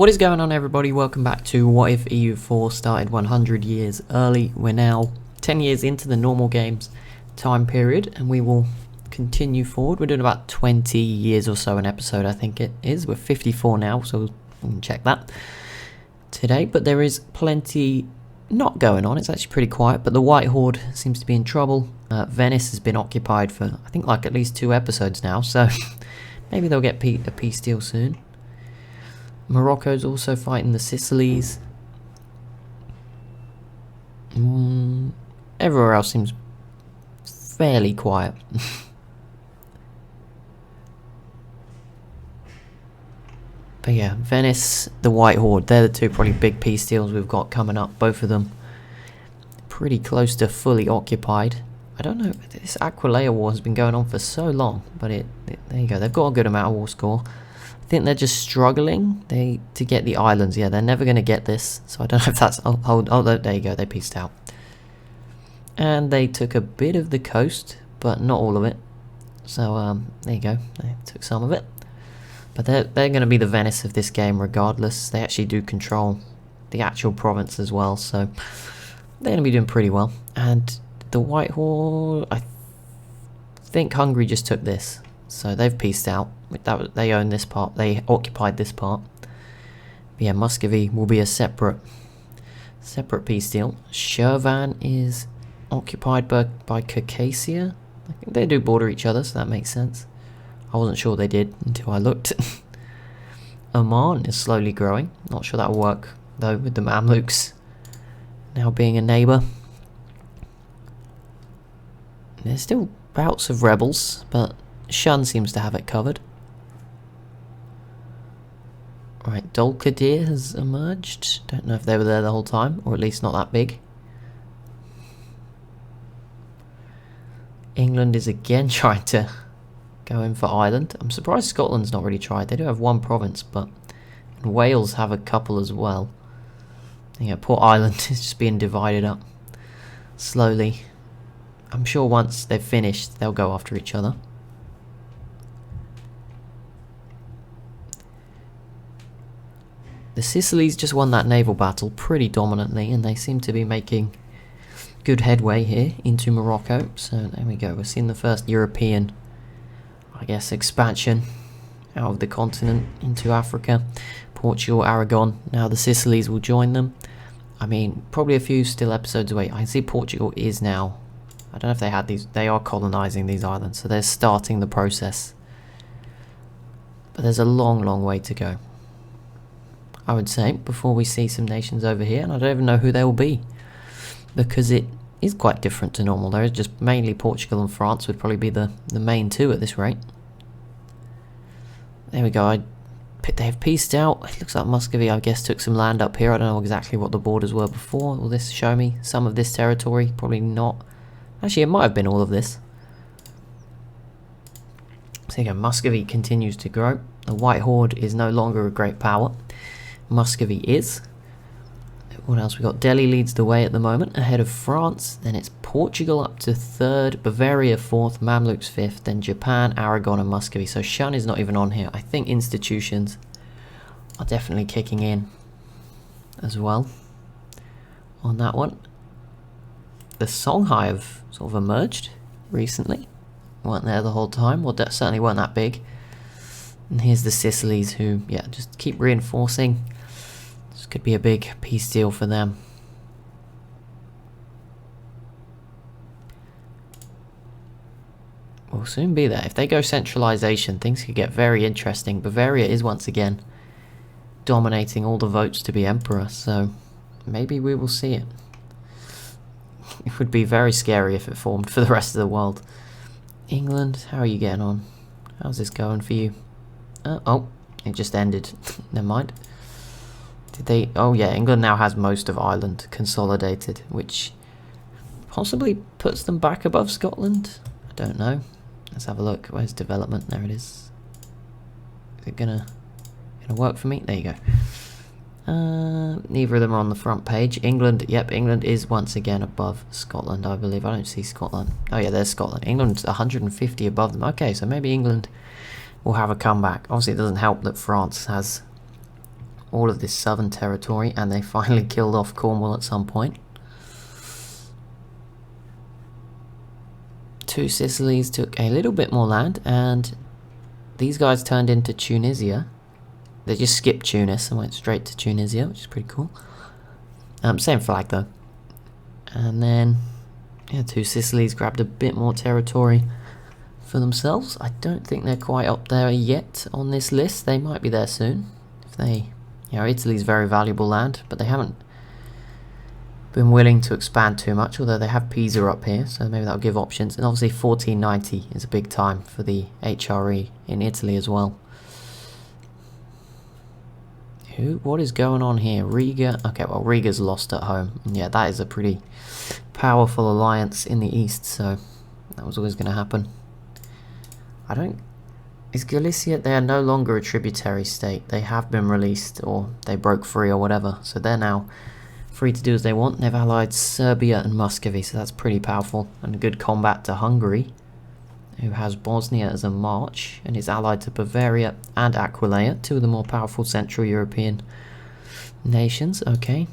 What is going on, everybody? Welcome back to What If EU4 started 100 years early. We're now 10 years into the normal game's time period, and we will continue forward. We're doing about 20 years or so an episode, I think it is. We're 54 now, so we can check that today. But there is plenty not going on. It's actually pretty quiet, but the White Horde seems to be in trouble. Venice has been occupied for, I think, like at least 2 episodes now, so maybe they'll get a peace deal soon. Morocco's also fighting the Sicilies. Everywhere else seems fairly quiet. But yeah, Venice, the White Horde, they're the 2 probably big peace deals we've got coming up. Both of them pretty close to fully occupied. I don't know, this Aquileia war has been going on for so long, but there you go, they've got a good amount of war score. I think they're just struggling to get the islands. Yeah, they're never going to get this, so I don't know if that's... Oh, there you go, they peaced out. And they took a bit of the coast, but not all of it. So, there you go, they took some of it. But they're going to be the Venice of this game regardless. They actually do control the actual province as well, so they're going to be doing pretty well. And the White Horde, I think Hungary just took this, so they've peaced out. They own this part, they occupied this part. But yeah, Muscovy will be a separate peace deal. Shirvan is occupied by Circassia. I think they do border each other, so that makes sense. I wasn't sure they did until I looked. Oman is slowly growing. Not sure that'll work though with the Mamluks now being a neighbour. There's still bouts of rebels, but Shun seems to have it covered. Right, Dolkadir has emerged. Don't know if they were there the whole time, or at least not that big. England is again trying to go in for Ireland. I'm surprised Scotland's not really tried. They do have 1 province, but and Wales have a couple as well. Yeah, poor Ireland is just being divided up slowly. I'm sure once they've finished, they'll go after each other. The Sicilies just won that naval battle pretty dominantly, and they seem to be making good headway here into Morocco. So there we go, we're seeing the first European, I guess, expansion out of the continent into Africa. Portugal, Aragon, now the Sicilies will join them. I mean, probably a few still episodes away. I can see Portugal is now, I don't know if they had these, they are colonising these islands, so they're starting the process. But there's a long way to go, I would say, before we see some nations over here, and I don't even know who they will be, because it is quite different to normal. There is just mainly Portugal and France would probably be the main 2 at this rate. There we go, they have pieced out. It looks like Muscovy, I guess, took some land up here. I don't know exactly what the borders were before. Will this show me some of this territory? Probably not. Actually, it might have been all of this. So there you go, Muscovy continues to grow. The White Horde is no longer a great power. Muscovy is. What else we got? Delhi leads the way at the moment, ahead of France. Then it's Portugal up to 3rd, Bavaria 4th, Mamluks 5th, then Japan, Aragon and Muscovy. So Shun is not even on here. I think institutions are definitely kicking in as well on that one. The Songhai have sort of emerged recently. Weren't there the whole time, or certainly weren't that big. And here's the Sicilies, who, yeah, just keep reinforcing. This could be a big peace deal for them. We'll soon be there. If they go centralisation, things could get very interesting. Bavaria is once again dominating all the votes to be emperor, so maybe we will see it. It would be very scary if it formed for the rest of the world. England, how are you getting on? How's this going for you? Oh, it just ended. Never mind. Did they... Oh yeah, England now has most of Ireland consolidated, which possibly puts them back above Scotland. I don't know. Let's have a look. Where's development? There it is. Is it gonna work for me? There you go. Neither of them are on the front page. England, yep, England is once again above Scotland, I believe. I don't see Scotland. Oh yeah, there's Scotland. England's 150 above them. Okay, so maybe England will have a comeback. Obviously, it doesn't help that France has all of this southern territory, and they finally killed off Cornwall at some point. Two Sicilies took a little bit more land, and these guys turned into Tunisia. They just skipped Tunis and went straight to Tunisia, which is pretty cool. Same flag though. And then, yeah, two Sicilies grabbed a bit more territory for themselves. I don't think they're quite up there yet on this list. They might be there soon. If they, you know, Italy's very valuable land, but they haven't been willing to expand too much, although they have Pisa up here, so maybe that'll give options. And obviously 1490 is a big time for the HRE in Italy as well. What is going on here? Riga. Okay, well, Riga's lost at home. Yeah, that is a pretty powerful alliance in the east, so that was always going to happen. Is Galicia, they are no longer a tributary state. They have been released, or they broke free or whatever, so they're now free to do as they want. They've allied Serbia and Muscovy, so that's pretty powerful, and a good combat to Hungary, who has Bosnia as a march, and is allied to Bavaria and Aquileia, two of the more powerful Central European nations. Okay.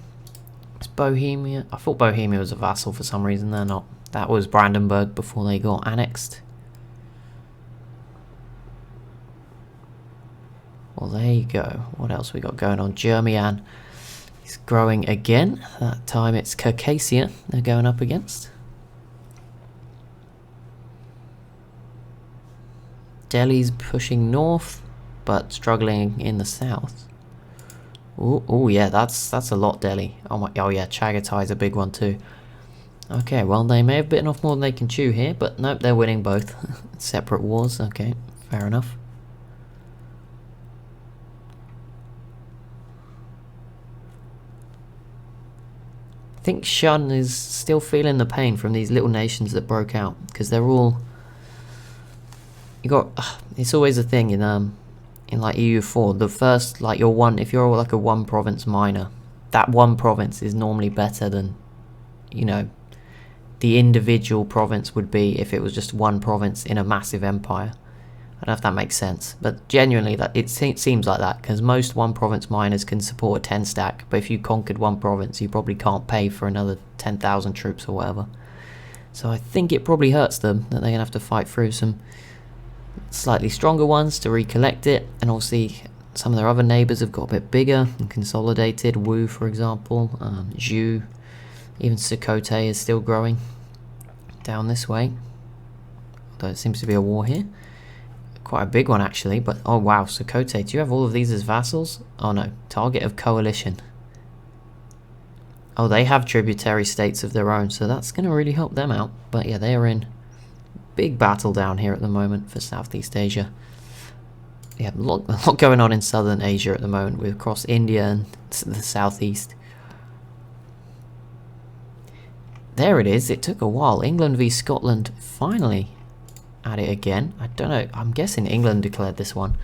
It's Bohemia. I thought Bohemia was a vassal for some reason, they're not. That was Brandenburg before they got annexed. Well, there you go. What else we got going on? Germian is growing again. That time it's Circassia they're going up against. Delhi's pushing north, but struggling in the south. Oh yeah, that's a lot, Delhi. Oh yeah, Chagatai is a big one too. Okay, well, they may have bitten off more than they can chew here, but nope, they're winning both. Separate wars. Okay, fair enough. I think Shun is still feeling the pain from these little nations that broke out, because they're all. It's always a thing in like EU4. The first, like if you're like a one province minor, that one province is normally better than, you know, the individual province would be if it was just one province in a massive empire. I don't know if that makes sense, but genuinely it seems like that, because most one province minors can support a 10 stack, but if you conquered one province, you probably can't pay for another 10,000 troops or whatever. So I think it probably hurts them that they're gonna have to fight through some slightly stronger ones to recollect it, and obviously some of their other neighbours have got a bit bigger and consolidated. Wu, for example, Zhu, even Sukhote is still growing down this way, although it seems to be a war here. Quite a big one actually, but oh wow, Sukhote, do you have all of these as vassals? Oh no, target of coalition. Oh, they have tributary states of their own, so that's going to really help them out. But yeah, they are in big battle down here at the moment for Southeast Asia. Yeah, a lot going on in Southern Asia at the moment, with across India and the Southeast. There it is. It took a while. England v Scotland finally at it again. I don't know. I'm guessing England declared this one.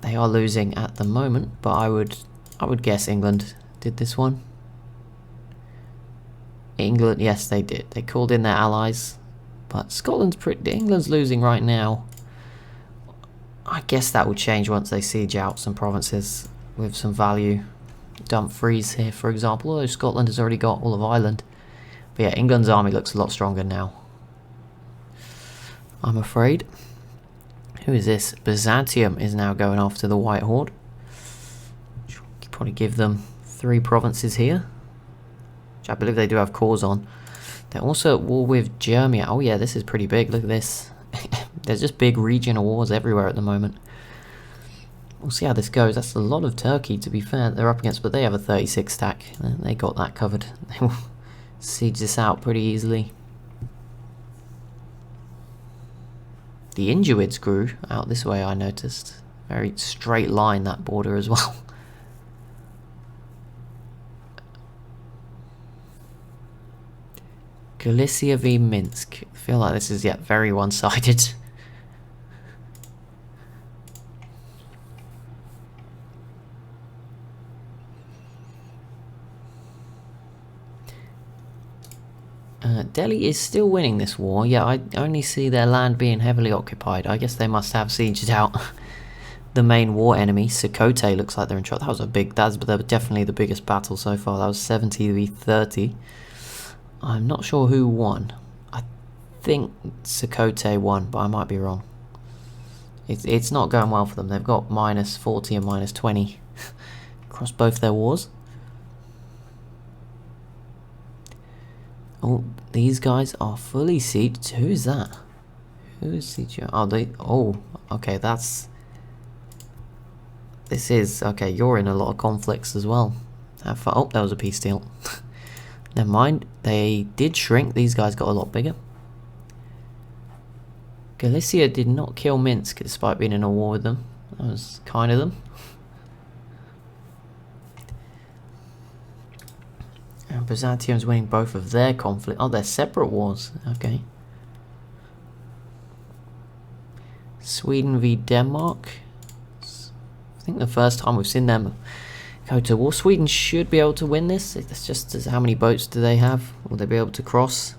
They are losing at the moment, but I would guess England did this one. England, yes, they did. They called in their allies, but England's losing right now. I guess that will change once they siege out some provinces with some value. Dumfries here, for example, although Scotland has already got all of Ireland. But yeah, England's army looks a lot stronger now, I'm afraid. Who is this? Byzantium is now going after the White Horde. Could probably give them 3 provinces here, which I believe they do have cores on. They're also at war with Germany. Oh yeah, this is pretty big. Look at this. There's just big regional wars everywhere at the moment. We'll see how this goes. That's a lot of Turkey, to be fair, they're up against, but they have a 36 stack. They got that covered. They will siege this out pretty easily. The Inuits grew out this way, I noticed. Very straight line, that border as well. Galicia v Minsk. I feel like this is yet very one-sided. Delhi is still winning this war. Yeah, I only see their land being heavily occupied. I guess they must have sieged out the main war enemy, Sukote, looks like they're in trouble. That's definitely the biggest battle so far. That was 70-30. I'm not sure who won. I think Sukote won, but I might be wrong. It's not going well for them. They've got -40 and -20 across both their wars. Oh, these guys are fully sieged. Who is that? Who is sieged? Oh, okay, okay, you're in a lot of conflicts as well. Oh, that was a peace deal. Never mind, they did shrink. These guys got a lot bigger. Galicia did not kill Minsk despite being in a war with them. That was kind of them. And Byzantium's winning both of their conflict. Oh, they're separate wars. Okay. Sweden v Denmark. I think the first time we've seen them go to war. Sweden should be able to win this. It's just how many boats do they have? Will they be able to cross?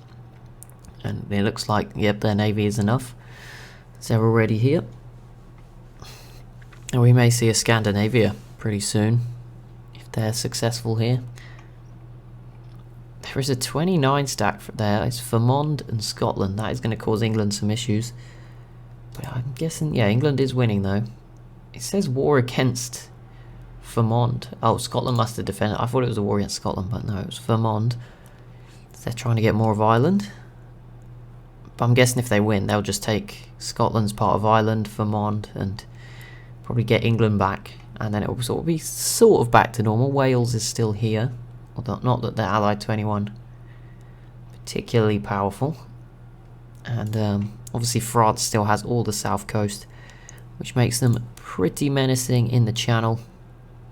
And it looks like, yep, their navy is enough. So they're already here. And we may see a Scandinavia pretty soon if they're successful here. There is a 29 stack there. It's Vermont and Scotland. That is going to cause England some issues. But I'm guessing, yeah, England is winning though. It says war against Vermont. Oh, Scotland must have defended. I thought it was a war against Scotland, but no, it was Vermont. So they're trying to get more of Ireland. But I'm guessing if they win, they'll just take Scotland's part of Ireland, Vermont, and probably get England back. And then it will sort of be back to normal. Wales is still here. Although not that they're allied to anyone particularly powerful. And obviously France still has all the south coast, which makes them pretty menacing in the channel,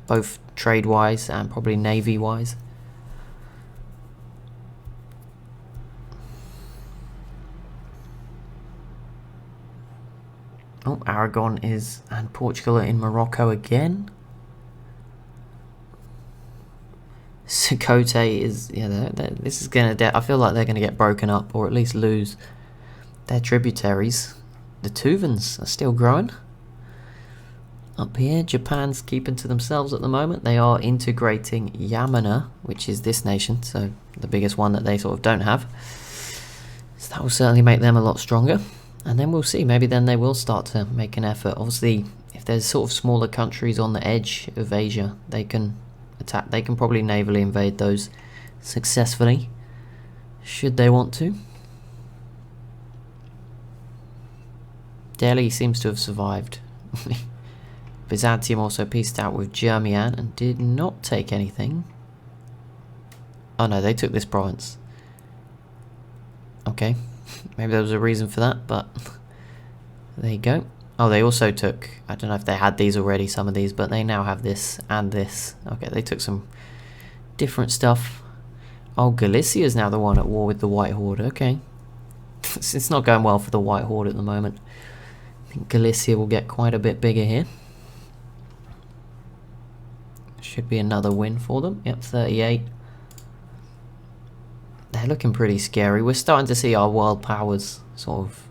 both trade-wise and probably navy-wise. Oh, Aragon and Portugal are in Morocco again. Sukote is, yeah, this is gonna. I feel like they're gonna get broken up, or at least lose their tributaries. The Tuvans are still growing. Up here, Japan's keeping to themselves at the moment. They are integrating Yamana, which is this nation, so the biggest one that they sort of don't have. So that will certainly make them a lot stronger. And then we'll see, maybe then they will start to make an effort. Obviously, if there's sort of smaller countries on the edge of Asia, they can attack. They can probably navally invade those successfully, should they want to. Delhi seems to have survived. Byzantium also peaced out with Germian and did not take anything. Oh no, they took this province. Okay, maybe there was a reason for that, but there you go. Oh, they also took, I don't know if they had these already, some of these, but they now have this and this. Okay, they took some different stuff. Oh, Galicia is now the one at war with the White Horde. Okay. It's not going well for the White Horde at the moment. I think Galicia will get quite a bit bigger here. Should be another win for them. Yep, 38. They're looking pretty scary. We're starting to see our world powers sort of,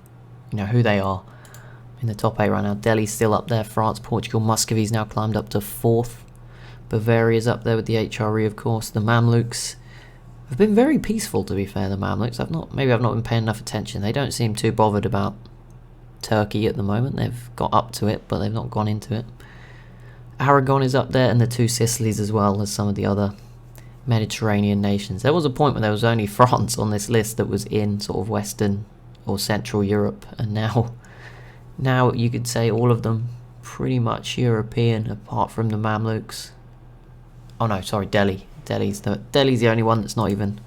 you know, who they are in the top 8 right now. Delhi's still up there. France, Portugal, Muscovy's now climbed up to 4th. Bavaria's up there with the HRE, of course. The Mamluks have been very peaceful, to be fair, the Mamluks. Maybe I've not been paying enough attention. They don't seem too bothered about Turkey at the moment. They've got up to it, but they've not gone into it. Aragon is up there, and the two Sicilies as well as some of the other Mediterranean nations. There was a point when there was only France on this list that was in sort of Western or Central Europe, and now you could say all of them pretty much European apart from the Mamluks. Oh no, sorry, Delhi. Delhi's the only one that's not even,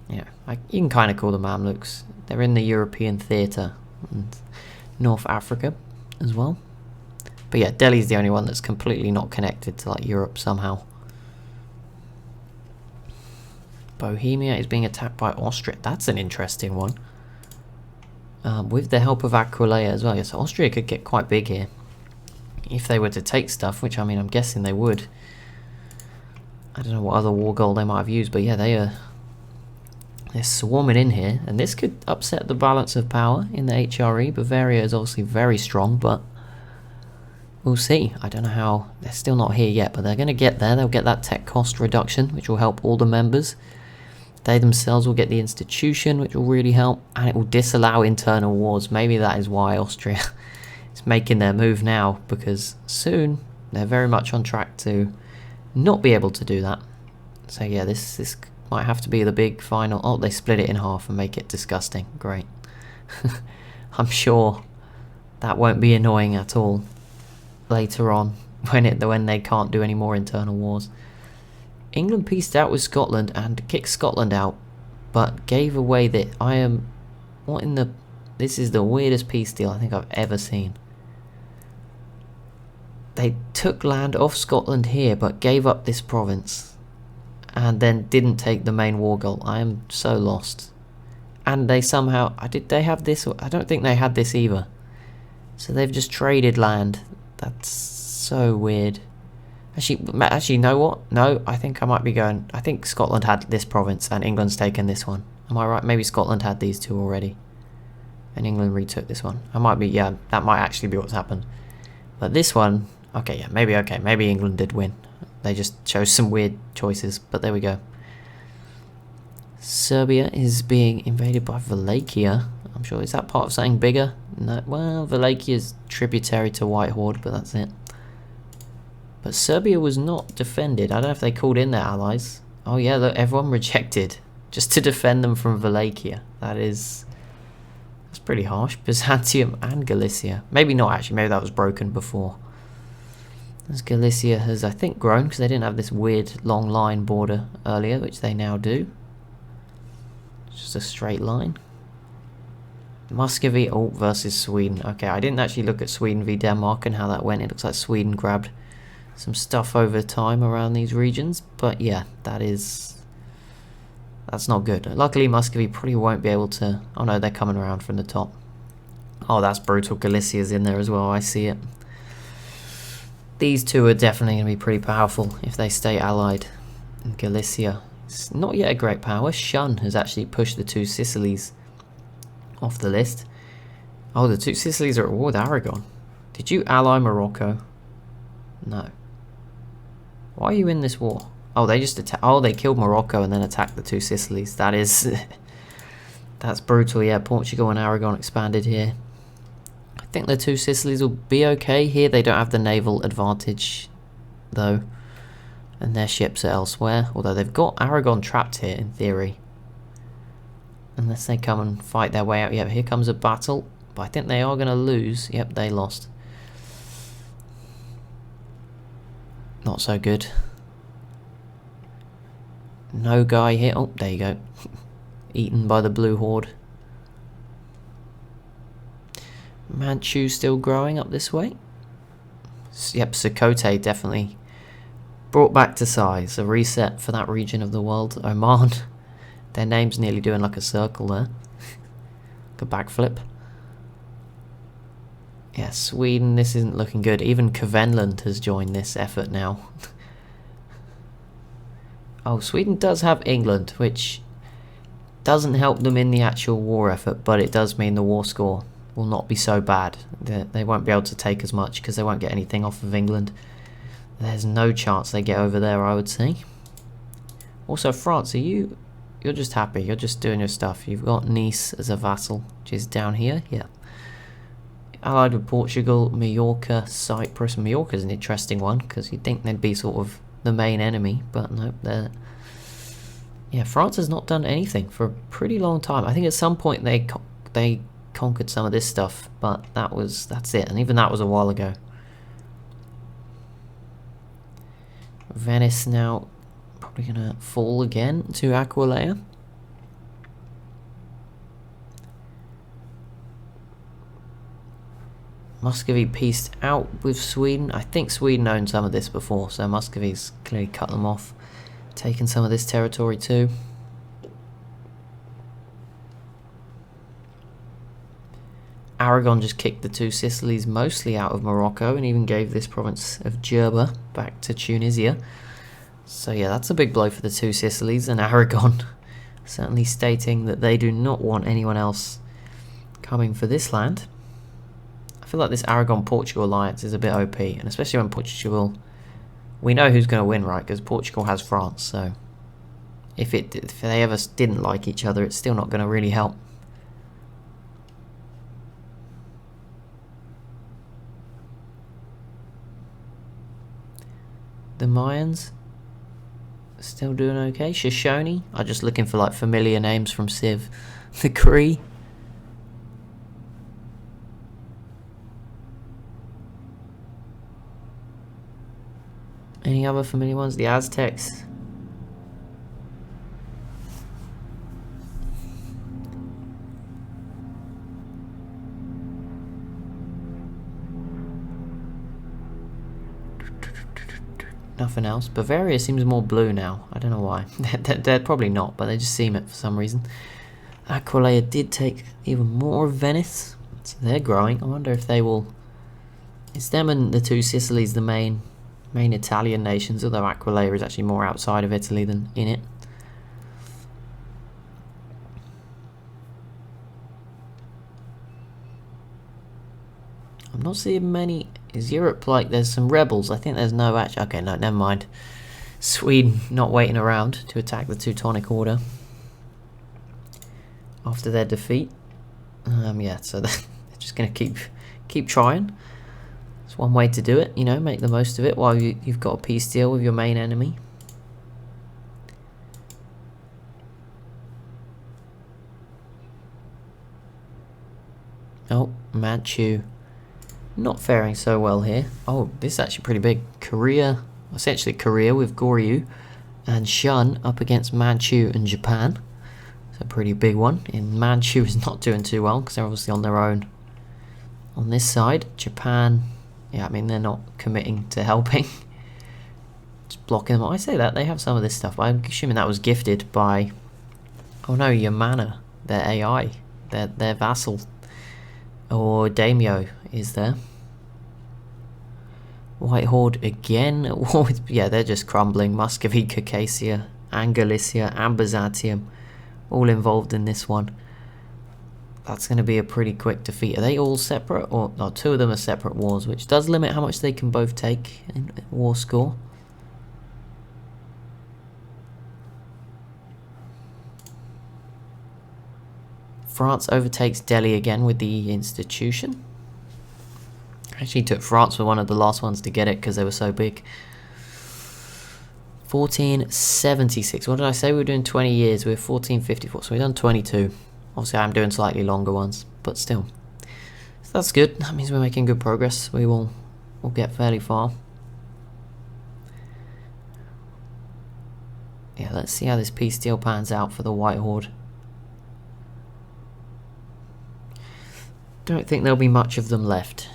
you know, you can kind of call them Mamluks. They're in the European theatre, and North Africa as well. But yeah, Delhi's the only one that's completely not connected to like Europe somehow. Bohemia is being attacked by Austria. That's an interesting one. With the help of Aquileia as well. Yes, Austria could get quite big here if they were to take stuff, which I mean, I'm guessing they would. I don't know what other war goal they might have used, but yeah, they're swarming in here, and this could upset the balance of power in the HRE. Bavaria is obviously very strong, but we'll see. I don't know how, they're still not here yet, but they're going to get there. They'll get that tech cost reduction, which will help all the members. They themselves will get the institution, which will really help, and it will disallow internal wars. Maybe that is why Austria is making their move now, because soon they're very much on track to not be able to do that. So yeah, this might have to be the big final. Oh, they split it in half and make it disgusting. Great. I'm sure that won't be annoying at all later on when they can't do any more internal wars. England pieced out with Scotland and kicked Scotland out, but gave away the this is the weirdest peace deal I think I've ever seen. They took land off Scotland here, but gave up this province, and then didn't take the main war goal. I am so lost. And they somehow, did they have this? I don't think they had this either. So they've just traded land. That's so weird. Actually, you know what? No, I think I might be going. I think Scotland had this province and England's taken this one. Am I right? Maybe Scotland had these two already, and England retook this one. I might be. Yeah, that might actually be what's happened. But this one, okay, yeah, maybe okay. Maybe England did win. They just chose some weird choices. But there we go. Serbia is being invaded by Wallachia. I'm sure, is that part of something bigger? No, well, Wallachia is tributary to White Horde, but that's it. But Serbia was not defended. I don't know if they called in their allies. Oh yeah, look, everyone rejected just to defend them from Wallachia. That's pretty harsh. Byzantium and Galicia. Maybe not actually, maybe that was broken before. As Galicia has, I think, grown because they didn't have this weird long line border earlier, which they now do. It's just a straight line. Muscovy versus Sweden. Okay, I didn't actually look at Sweden v Denmark and how that went. It looks like Sweden grabbed some stuff over time around these regions, but yeah, that's not good. Luckily Muscovy probably won't be able to. Oh no, they're coming around from the top. Oh, that's brutal. Galicia's in there as well, I see it. These two are definitely going to be pretty powerful if they stay allied. And Galicia is not yet a great power. Shun has actually pushed the two Sicilies off the list. Oh, the two Sicilies are at war with Aragon. Did you ally Morocco? No. Why are you in this war? Oh, they just they killed Morocco and then attacked the two Sicilies. That is that's brutal. Yeah, Portugal and Aragon expanded here. I think the two Sicilies will be okay here. They don't have the naval advantage though, and their ships are elsewhere. Although they've got Aragon trapped here in theory, unless they come and fight their way out. Yep, here comes a battle, but I think they are going to lose. Yep, they lost. Not so good. No guy here. Oh, there you go. Eaten by the Blue Horde. Manchu still growing up this way. Yep, Sukhote definitely brought back to size. A reset for that region of the world. Oman. Their name's nearly doing like a circle there. Like a backflip. Yeah, Sweden, this isn't looking good. Even Kvenland has joined this effort now. Oh, Sweden does have England, which doesn't help them in the actual war effort, but it does mean the war score will not be so bad. They won't be able to take as much because they won't get anything off of England. There's no chance they get over there, I would say. Also, France, you're just happy. You're just doing your stuff. You've got Nice as a vassal, which is down here. Yeah. Allied with Portugal, Majorca, Cyprus. Majorca's an interesting one because you'd think they'd be sort of the main enemy, but no, they're... Yeah, France has not done anything for a pretty long time. I think at some point they conquered some of this stuff, but that's it, and even that was a while ago. Venice now probably gonna fall again to Aquileia. Muscovy pieced out with Sweden. I think Sweden owned some of this before, so Muscovy's clearly cut them off, taken some of this territory too. Aragon just kicked the two Sicilies mostly out of Morocco and even gave this province of Jerba back to Tunisia. So yeah, that's a big blow for the two Sicilies, and Aragon certainly stating that they do not want anyone else coming for this land. I feel like this Aragon-Portugal alliance is a bit OP, and especially when Portugal... We know who's going to win, right? Because Portugal has France, so... If they ever didn't like each other, it's still not going to really help. The Mayans still doing okay. Shoshone, I'm just looking for like familiar names from Civ. The Cree. Any other familiar ones? The Aztecs. Nothing else. Bavaria seems more blue now. I don't know why. They're probably not, but they just seem it for some reason. Aquileia did take even more of Venice. So they're growing. I wonder if they will... It's them and the two Sicilies, the main Italian nations, although Aquileia is actually more outside of Italy than in it. I'm not seeing many... Is Europe like there's some rebels? I think there's no actually... Okay, no, never mind. Sweden not waiting around to attack the Teutonic Order after their defeat. Yeah, so they're just going to keep trying. It's one way to do it, you know, make the most of it while you've got a peace deal with your main enemy. Oh, Manchu. Not faring so well here. Oh, this is actually pretty big. Korea, essentially Korea with Goryeo, and Shun up against Manchu and Japan. It's a pretty big one. And Manchu is not doing too well because they're obviously on their own. On this side, Japan, yeah, I mean, they're not committing to helping. Just blocking them. I say that, they have some of this stuff. I'm assuming that was gifted by, oh no, Yamana, their AI, their vassal. Or Daimyo is there. White Horde again. Yeah, they're just crumbling. Muscovy, Circassia, and Galicia, and Byzantium, all involved in this one. That's going to be a pretty quick defeat. Are they all separate? Or no, two of them are separate wars, which does limit how much they can both take in war score. France overtakes Delhi again with the institution. Actually took France for one of the last ones to get it because they were so big. 1476. What did I say? We were doing 20 years. We're 1454. So we've done 22. Obviously I'm doing slightly longer ones, but still. So that's good. That means we're making good progress. We'll get fairly far. Yeah, let's see how this peace deal pans out for the White Horde. Don't think there'll be much of them left.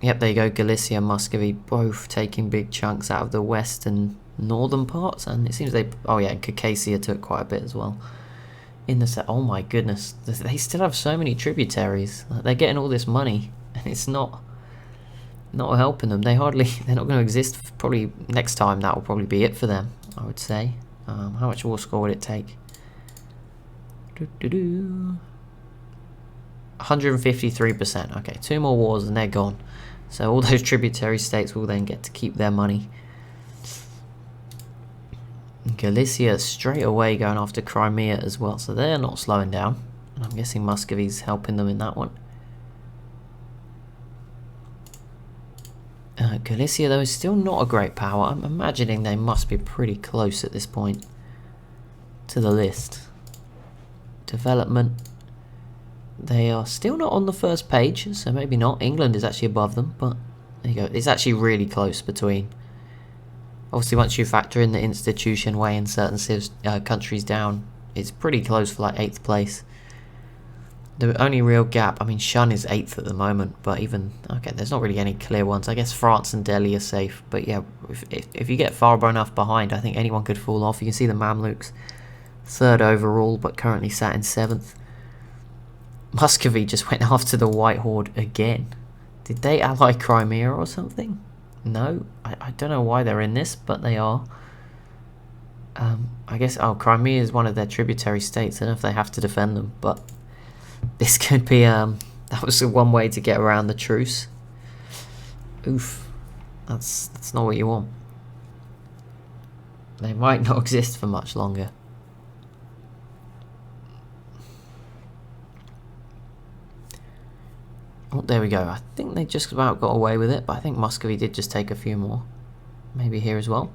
Yep, there you go. Galicia and Muscovy both taking big chunks out of the west and northern parts, and it seems they... Oh yeah, Circassia took quite a bit as well. In the set. Oh my goodness, they still have so many tributaries. They're getting all this money, and it's not helping them. They're not going to exist. Probably next time that will probably be it for them, I would say. How much war score would it take? 153%. Okay, 2 more wars and they're gone. So all those tributary states will then get to keep their money. Galicia straight away going after Crimea as well, so they're not slowing down. And I'm guessing Muscovy's helping them in that one. Galicia though is still not a great power. I'm imagining they must be pretty close at this point to the list. Development. They are still not on the first page, so maybe not. England is actually above them, but there you go. It's actually really close between. Obviously, once you factor in the institution weighing certain countries down, it's pretty close for like 8th place. The only real gap, I mean, Shun is 8th at the moment, but even, okay, there's not really any clear ones. I guess France and Delhi are safe, but yeah, if you get far enough behind, I think anyone could fall off. You can see the Mamluks, 3rd overall, but currently sat in 7th. Muscovy just went after the White Horde again. Did they ally Crimea or something? No, I don't know why they're in this, but they are. I guess, oh, Crimea is one of their tributary states. I don't know if they have to defend them, but this could be That was the one way to get around the truce. Oof. That's not what you want. They might not exist for much longer. Oh, there we go. I think they just about got away with it, but I think Muscovy did just take a few more. Maybe here as well.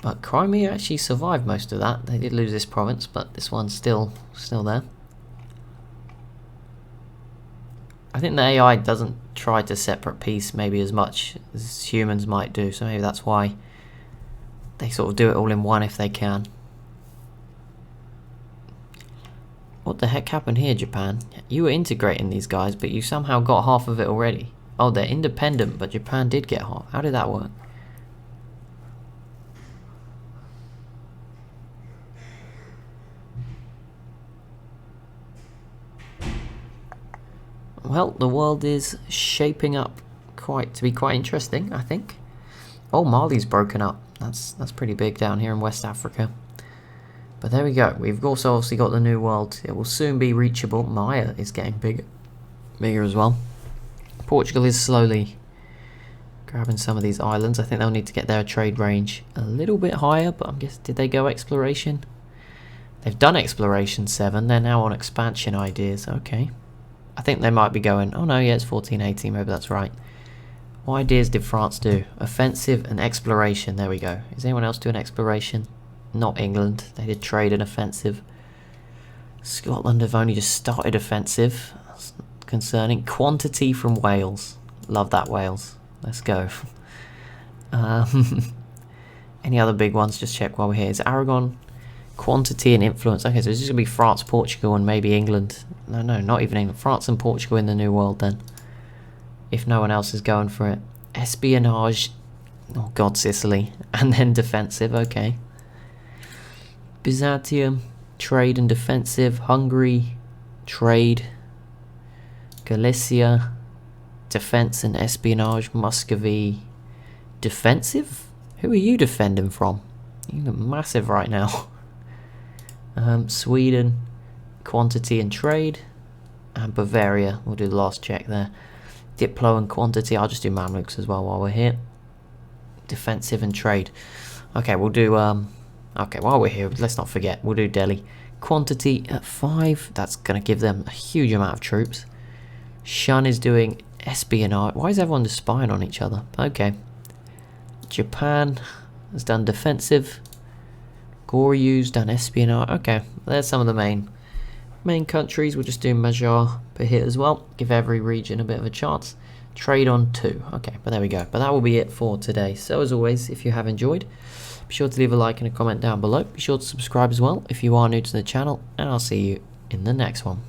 But Crimea actually survived most of that. They did lose this province, but this one's still there. I think the AI doesn't try to separate peace maybe as much as humans might do, so maybe that's why they sort of do it all in one if they can. What the heck happened here, Japan? You were integrating these guys, but you somehow got half of it already. Oh, they're independent, but Japan did get half. How did that work? Well, the world is shaping up to be quite interesting, I think. Oh, Mali's broken up. That's pretty big down here in West Africa. But there we go. We've also obviously got the New World. It will soon be reachable. Maya is getting bigger as well. Portugal is slowly grabbing some of these islands. I think they'll need to get their trade range a little bit higher, but I'm guessing, did they go exploration? They've done exploration 7. They're now on expansion ideas. Okay. I think they might be going, oh no, yeah, it's 1418, maybe that's right. What ideas did France do? Offensive and exploration, there we go. Is anyone else doing exploration? Not England, they did trade and offensive. Scotland have only just started offensive. That's concerning. Quantity from Wales. Love that, Wales. Let's go. Any other big ones? Just check while we're here. Is Aragon? Quantity and influence. Okay, so it's just going to be France, Portugal, and maybe England. No, not even England. France and Portugal in the New World then. If no one else is going for it. Espionage. Oh god, Sicily. And then defensive. Okay. Byzantium. Trade and defensive. Hungary. Trade. Galicia. Defense and espionage. Muscovy. Defensive? Who are you defending from? You look massive right now. Sweden, quantity and trade, and Bavaria, we'll do the last check there. Diplo and quantity, I'll just do Mamluks as well while we're here. Defensive and trade. Okay, we'll do, okay, while we're here, let's not forget, we'll do Delhi. Quantity at 5, that's going to give them a huge amount of troops. Shun is doing espionage. Why is everyone just spying on each other? Okay. Japan has done defensive. Goryu's done espionage. Okay, there's some of the main countries. We'll just do Magyar per hit as well. Give every region a bit of a chance. Trade on 2. Okay, but there we go. But that will be it for today. So as always, if you have enjoyed, be sure to leave a like and a comment down below. Be sure to subscribe as well if you are new to the channel, and I'll see you in the next one.